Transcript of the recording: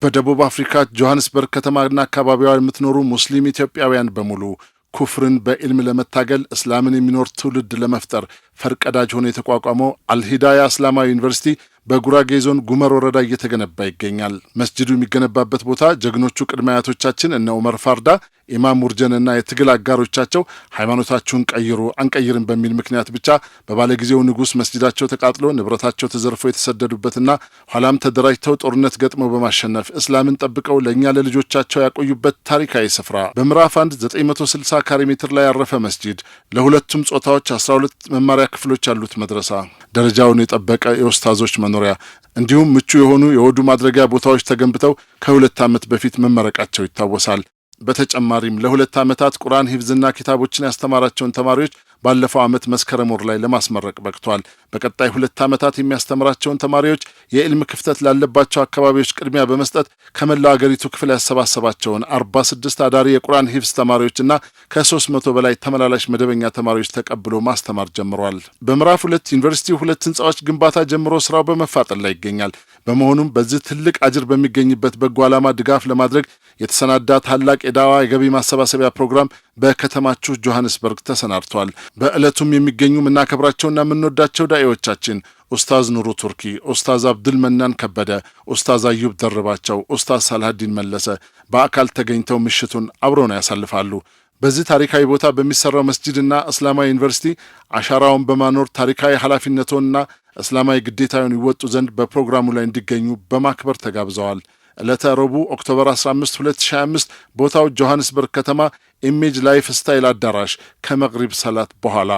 በደቡብ አፍሪካ ጆሃንስበርግ ከተማና አካባቢዋ የምትኖሩ ሙስሊም ኢትዮጵያውያን በሙሉ ኩፍርን በዕልም ለመታገል እስላምን የሚኖር ትውልድ ለመፍጠር ፈርቀዳጅ ሆኖ የተቋቋመው አልሂዳያ እስላማዊ ዩኒቨርሲቲ በጉራጌ ዞን ጉመር ወረዳ እየተገነባ ይገኛል። መስጂዱ የሚገነባበት ቦታ ጀግኖቹ ቅድመ አያቶቻችን እነ ዑመር ፋርዳ፣ ኢማም ሙርጀንና የትግል አጋሮቻቸው ሃይማኖታችሁን ቀይሩ አንቀይርም በሚል ምክንያት ብቻ በባለጊዜው ንጉስ መስጂዳቸው ተቃጥሎ ንብረታቸው ተዘርፎ የተሰደዱበትና ኋላም ተደራጅተው ጦርነት ገጥመው በማሸነፍ እስላምን ጠብቀው ለኛ ለልጆቻቸው ያቆዩበት ታሪካዊ ስፍራ በምዕራፍ 1 960 ካሬ ሜትር ላይ ያረፈ መስጂድ ለሁለቱም ጾታዎች 12 መማሪያ ክፍሎች ያሉት መድረሳ ደረጃውን የጠበቀ የኡስታዞች መኖሪያ እንዲሁም ምቹ የሆኑ የወዱ ማድረጊያ ቦታዎች ተገንብተው ከ2 ዓመት በፊት መመረቃቸው ይታወሳል። በተጨማሪም ለ2 ዓመታት ቁርአን ሂፍዝና ኪታቦችን ያስተማራቸውን ተማሪዎች ባለፈው ዓመት መስከረም ወር ላይ ለማስመረቅ በቅቷል። በቀጣይ 2 ዓመታት የሚያስተምራቸውን ተማሪዎች የዕልም ክፍተት ላለባቸው አካባቢዎች ቅድሚያ በመስጠት ከመላው አገሪቱ ክፍል ያሰባሰባቸውን 46 አዳሪ የቁርአን ሂፍዝ ተማሪዎችና ከ300 በላይ ተመላላሽ መደበኛ ተማሪዎች ተቀብሎ ማስተማር ጀምሯል። በምዕራፍ 2 ዩኒቨርሲቲው 2 ህንጻዎች ግንባታ ጀምሮ ስራው በመፋጠን ላይ ይገኛል። በመሆኑም በዚህ ትልቅ አጅር በሚገኝበት በጎ ዓላማ ድጋፍ ለማድረግ የተሰናዳ ታላቅ የዳዋ የገቢ ማሰባሰቢያ ፕሮግራም በከተማችሁ ጆሃንስበርግ ተሰናድቷል። በእለቱም የሚገኙ ምናከብራቸውና ምንወዳቸው ዳኢዎቻችን ኡስታዝ ኑሩ ቱርኪ፣ ኡስታዝ አብዱል መናን ከበደ፣ ኡስታዝ አዩብ ደርባቸው፣ ኡስታዝ ሳልሃዲን መለሰ በአካል ተገኝተው ምሽቱን አብረው ያሳልፋሉ። በዚህ ታሪካዊ ቦታ በሚሰራው መስጂድና እስላማዊ ዩኒቨርሲቲ አሻራውን በማኖር ታሪካዊ ኃላፊነቶንና እስላማዊ ግዴታውን ይወጡ ዘንድ በፕሮግራሙ ላይ እንዲገኙ በማክበር ተጋብዘዋል። ዕለተ ረቡዕ ኦክቶበር 15 2025 ቦታው ጆሃንስበርግ ከተማ ኢሜጅ ላይፍ ስታይል አዳራሽ ከመግሪብ ሰላት በኋላ